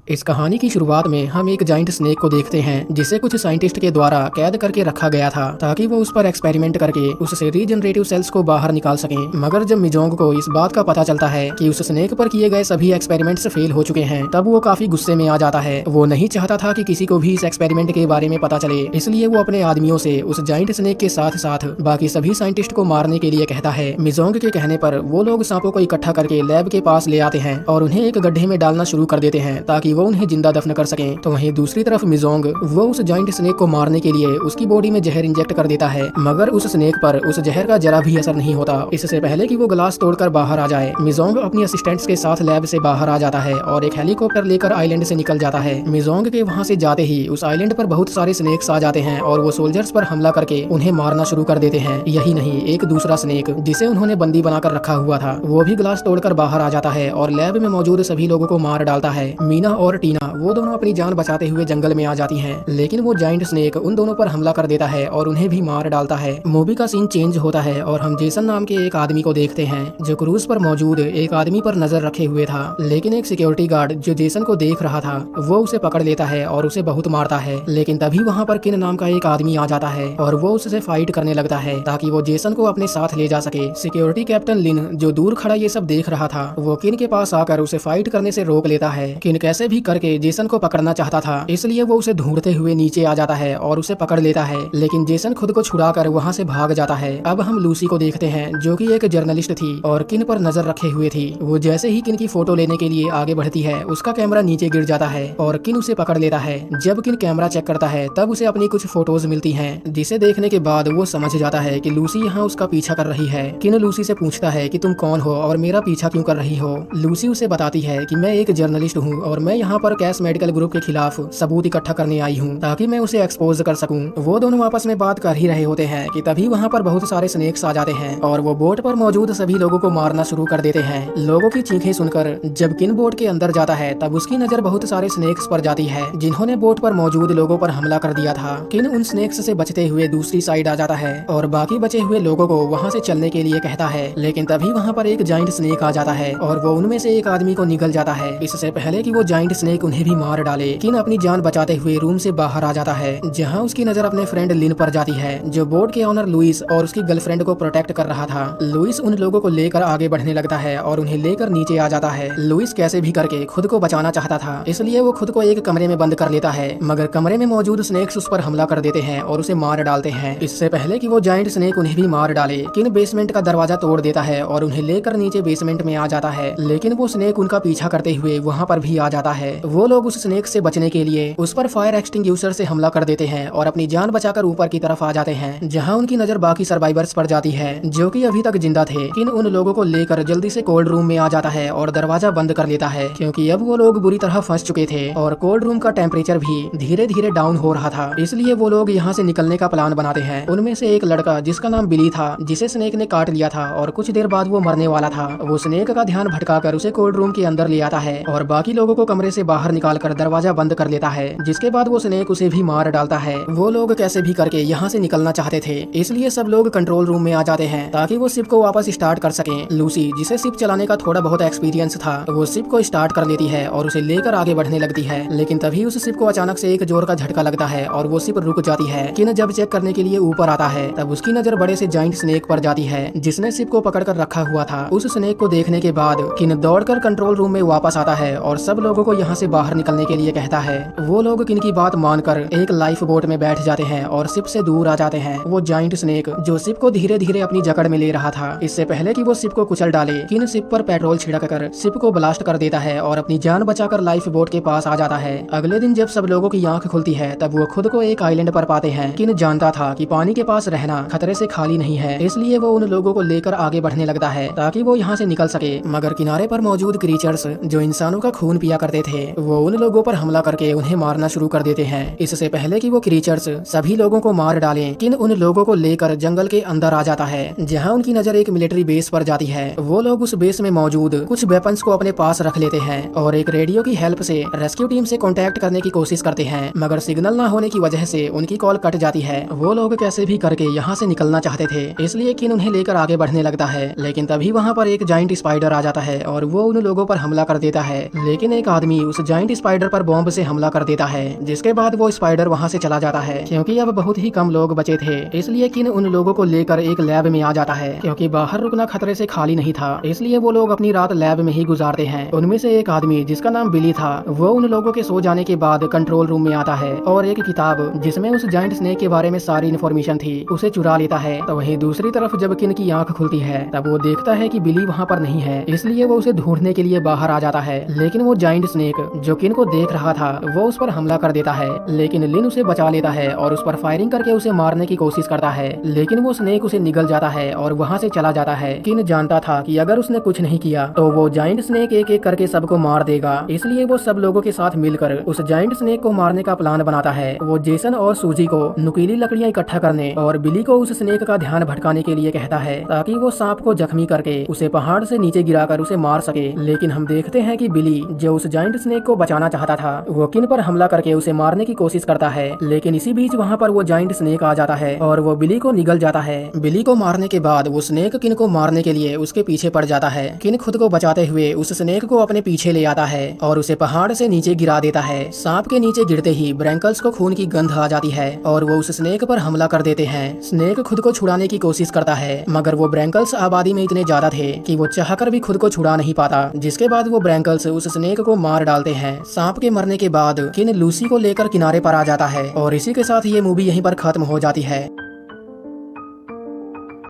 इस कहानी की शुरुआत में हम एक जाइंट स्नेक को देखते हैं जिसे कुछ साइंटिस्ट के द्वारा कैद करके रखा गया था ताकि वो उस पर एक्सपेरिमेंट करके उससे रीजनरेटिव सेल्स को बाहर निकाल सकें। मगर जब मिजोंग को इस बात का पता चलता है कि उस स्नेक पर किए गए सभी एक्सपेरिमेंट्स फेल हो चुके हैं, तब वो काफी गुस्से में आ जाता है। वो नहीं चाहता था कि किसी को भी इस एक्सपेरिमेंट के बारे में पता चले, इसलिए वो अपने आदमियों से उस जाइंट स्नेक के साथ साथ बाकी सभी साइंटिस्ट को मारने के लिए कहता है। मिजोंग के कहने पर वो लोग सांपों को इकट्ठा करके लैब के पास ले आते हैं और उन्हें एक गड्ढे में डालना शुरू कर देते हैं ताकि वो उन्हें जिंदा दफन कर सकें। तो वहीं दूसरी तरफ मिजोंग वो उस जाइंट स्नेक को मारने के लिए उसकी बॉडी में जहर इंजेक्ट कर देता है, मगर उस स्नेक पर उस जहर का जरा भी असर नहीं होता। इससे पहले कि वो ग्लास तोड़कर बाहर आ जाए, मिजोंग अपनी असिस्टेंट्स के साथ लैब से बाहर आ जाता है और एक हेलीकॉप्टर लेकर आइलैंड से निकल जाता है। मिजोंग के वहाँ से जाते ही उस आइलैंड पर बहुत सारे स्नेक्स आ जाते हैं और वो सोल्जर्स पर हमला करके उन्हें मारना शुरू कर देते हैं। यही नहीं, एक दूसरा स्नेक जिसे उन्होंने बंदी बनाकर रखा हुआ था वो भी ग्लास तोड़कर बाहर आ जाता है और लैब में मौजूद सभी लोगों को मार डालता है। मीना और टीना वो दोनों अपनी जान बचाते हुए जंगल में आ जाती हैं, लेकिन वो जाइंट स्नेक उन दोनों पर हमला कर देता है और उन्हें भी मार डालता है। मूवी का सीन चेंज होता है और हम जेसन नाम के एक आदमी को देखते हैं जो क्रूज पर मौजूद एक आदमी पर नजर रखे हुए था, लेकिन एक सिक्योरिटी गार्ड जो जेसन को देख रहा था वो उसे पकड़ लेता है और उसे बहुत मारता है। लेकिन तभी वहाँ पर किन नाम का एक आदमी आ जाता है और वो उससे फाइट करने लगता है ताकि वो जेसन को अपने साथ ले जा सके। सिक्योरिटी कैप्टन लिन जो दूर खड़ा ये सब देख रहा था, वो किन के पास आकर उसे फाइट करने से रोक लेता है। किन कैसे भी करके जेसन को पकड़ना चाहता था, इसलिए वो उसे ढूंढते हुए नीचे आ जाता है और उसे पकड़ लेता है, लेकिन जेसन खुद को छुड़ाकर वहाँ से भाग जाता है। अब हम लूसी को देखते हैं जो कि एक जर्नलिस्ट थी और किन पर नजर रखे हुए थी। वो जैसे ही किन की फोटो लेने के लिए आगे बढ़ती है, उसका कैमरा नीचे गिर जाता है और किन उसे पकड़ लेता है। जब किन कैमरा चेक करता है तब उसे अपनी कुछ फोटोज मिलती हैं, जिसे देखने के बाद वो समझ जाता है कि लूसी यहाँ उसका पीछा कर रही है। किन लूसी से पूछता है कि तुम कौन हो और मेरा पीछा क्यों कर रही हो। लूसी उसे बताती है कि मैं एक जर्नलिस्ट हूँ और मैं यहाँ पर कैश मेडिकल ग्रुप के खिलाफ सबूत इकट्ठा करने आई हूँ ताकि मैं उसे एक्सपोज कर सकूं। वो दोनों आपस में बात कर ही रहे होते हैं कि तभी वहाँ पर बहुत सारे स्नेक्स आ जाते हैं और वो बोट पर मौजूद सभी लोगों को मारना शुरू कर देते हैं। लोगों की चीखें सुनकर जब किन बोट के अंदर जाता है तब उसकी नजर बहुत सारे स्नेक्स पर जाती है जिन्होंने बोट पर मौजूद लोगों पर हमला कर दिया था। किन उन स्नेक्स से बचते हुए दूसरी साइड आ जाता है और बाकी बचे हुए लोगों को वहाँ से चलने के लिए कहता है, लेकिन तभी वहाँ पर एक जाइंट स्नेक आ जाता है और वो उनमें से एक आदमी को निगल जाता है। इससे पहले कि वो जाइंट स्नेक उन्हें भी मार डाले, किन अपनी जान बचाते हुए रूम से बाहर आ जाता है, जहाँ उसकी नजर अपने फ्रेंड लिन पर जाती है जो बोट के ऑनर लुइस और उसकी गर्लफ्रेंड को प्रोटेक्ट कर रहा था। लुइस उन लोगों को लेकर आगे बढ़ने लगता है और उन्हें लेकर नीचे आ जाता है। लुइस कैसे भी करके खुद को बचाना चाहता था, इसलिए वो खुद को एक कमरे में बंद कर लेता है, मगर कमरे में मौजूद स्नेक्स उस पर हमला कर देते हैं और उसे मार डालते हैं। इससे पहले कि वो जाइंट स्नेक उन्हें भी मार डाले, किन बेसमेंट का दरवाजा तोड़ देता है और उन्हें लेकर नीचे बेसमेंट में आ जाता है, लेकिन वो स्नेक उनका पीछा करते हुए वहाँ पर भी आ जाता है। वो लोग उस स्नेक से बचने के लिए उस पर फायर एक्सटिंग्विशर से हमला कर देते हैं और अपनी जान बचाकर ऊपर की तरफ आ जाते हैं, जहां उनकी नजर बाकी सर्वाइवर्स पर जाती है जो कि अभी तक जिंदा थे। किन उन लोगों को लेकर जल्दी से कोल्ड रूम में आ जाता है और दरवाजा बंद कर लेता है क्योंकि अब वो लोग बुरी तरह फंस चुके थे और कोल्ड रूम का टेम्परेचर भी धीरे धीरे डाउन हो रहा था, इसलिए वो लोग यहाँ से निकलने का प्लान बनाते हैं। उनमें से एक लड़का जिसका नाम बिली था, जिसे स्नेक ने काट लिया था और कुछ देर बाद वो मरने वाला था, वो स्नेक का ध्यान भटकाकर उसे कोल्ड रूम के अंदर ले आता है और बाकी लोगों को कमरे से बाहर निकालकर दरवाजा बंद कर लेता है, जिसके बाद वो स्नेक उसे भी मार डालता है। वो लोग कैसे भी करके यहाँ से निकलना चाहते थे, इसलिए सब लोग कंट्रोल रूम में आ जाते हैं ताकि वो शिप को वापस स्टार्ट कर सकें। लूसी जिसे शिप चलाने का थोड़ा बहुत एक्सपीरियंस था, वो शिप को स्टार्ट कर लेती है और उसे लेकर आगे बढ़ने लगती है, लेकिन तभी उस शिप को अचानक से एक जोर का झटका लगता है और वो शिप रुक जाती है। किन जब चेक करने के लिए ऊपर आता है तब उसकी नजर बड़े से जाइंट स्नेक पर जाती है जिसने शिप को पकड़ कर रखा हुआ था। उस स्नेक को देखने के बाद किन दौड़कर कंट्रोल रूम में वापस आता है और सब लोगों को यहाँ से बाहर निकलने के लिए कहता है। वो लोग किन की बात मानकर एक लाइफ बोट में बैठ जाते हैं और शिप से दूर आ जाते हैं। वो जाइंट स्नेक जो शिप को धीरे धीरे अपनी जकड़ में ले रहा था, इससे पहले कि वो शिप को कुचल डाले, किन शिप पर पेट्रोल छिड़क कर शिप को ब्लास्ट कर देता है और अपनी जान बचाकर लाइफ बोट के पास आ जाता है। अगले दिन जब सब लोगों की आंख खुलती है तब वो खुद को एक आइलैंड पर पाते हैं। किन जानता था कि पानी के पास रहना खतरे से खाली नहीं है, इसलिए वो उन लोगों को लेकर आगे बढ़ने लगता है ताकि वो यहाँ से निकल सके, मगर किनारे पर मौजूद क्रीचर्स जो इंसानों का खून पिया करते थे, वो उन लोगों पर हमला करके उन्हें मारना शुरू कर देते हैं। इससे पहले कि वो क्रीचर्स सभी लोगों को मार डालें, किन उन लोगों को लेकर जंगल के अंदर आ जाता है, जहां उनकी नजर एक मिलिट्री बेस पर जाती है। वो लोग उस बेस में मौजूद कुछ वेपन्स को अपने पास रख लेते हैं और एक रेडियो की हेल्प से रेस्क्यू टीम से कांटेक्ट करने की कोशिश करते हैं, मगर सिग्नल न होने की वजह से उनकी कॉल कट जाती है। वो लोग कैसे भी करके यहाँ से निकलना चाहते थे, इसलिए किन उन्हें लेकर आगे बढ़ने लगता है, लेकिन तभी वहाँ पर एक जाइंट स्पाइडर आ जाता है और वो उन लोगों पर हमला कर देता है। लेकिन एक आदमी आदमी उस जाइंट स्पाइडर पर बॉम्ब से हमला कर देता है, जिसके बाद वो स्पाइडर वहाँ से चला जाता है। क्योंकि अब बहुत ही कम लोग बचे थे, इसलिए किन उन लोगों को लेकर एक लैब में आ जाता है। क्योंकि बाहर रुकना खतरे से खाली नहीं था, इसलिए वो लोग अपनी रात लैब में ही गुजारते हैं। उनमें से एक आदमी जिसका नाम बिली था, वो उन लोगों के सो जाने के बाद कंट्रोल रूम में आता है और एक किताब जिसमें उस जाइंट स्नेक के बारे में सारी इन्फॉर्मेशन थी उसे चुरा लेता है। तो वहीं दूसरी तरफ जब किन की आंख खुलती है तब वो देखता है कि बिली वहाँ पर नहीं है, इसलिए वो उसे ढूंढने के लिए बाहर आ जाता है। लेकिन वो जाइंट स्नेक जो किन को देख रहा था वो उस पर हमला कर देता है, लेकिन लिन उसे बचा लेता है और उस पर फायरिंग करके उसे मारने की कोशिश करता है। लेकिन वो स्नेक उसे निगल जाता है और वहाँ से चला जाता है। किन जानता था कि अगर उसने कुछ नहीं किया तो वो जाइंट स्नेक एक एक करके सबको मार देगा, इसलिए वो सब लोगों के साथ मिलकर उस जाइंट स्नेक को मारने का प्लान बनाता है। वो जेसन और सूजी को नुकीली लकड़ियां इकट्ठा करने और बिली को उस स्नेक का ध्यान भटकाने के लिए कहता है, ताकि वो सांप को जख्मी करके उसे पहाड़ से नीचे गिराकर उसे मार सके। लेकिन हम देखते हैं कि बिली जो उस जाइंट स्नेक को बचाना चाहता था वो किन पर हमला करके उसे मारने की कोशिश करता है। लेकिन इसी बीच वहाँ पर वो जाइंट स्नेक आ जाता है और वो बिली को निगल जाता है। बिली को मारने के बाद वो स्नेक किन को मारने के लिए उसके पीछे पड़ जाता है। किन खुद को बचाते हुए उस स्नेक को अपने पीछे ले आता है और उसे पहाड़ से नीचे गिरा देता है। सांप के नीचे गिरते ही ब्रैंकल्स को खून की गंध आ जाती है और वो उस स्नेक पर हमला कर देते हैं। स्नेक खुद को छुड़ाने की कोशिश करता है, मगर वो ब्रैंकल्स आबादी में इतने ज्यादा थे कि वो चाहकर भी खुद को छुड़ा नहीं पाता, जिसके बाद वो ब्रैंकल्स उस स्नेक को मार डालते हैं। सांप के मरने के बाद किन लूसी को लेकर किनारे पर आ जाता है और इसी के साथ ये मूवी यहीं पर खत्म हो जाती है।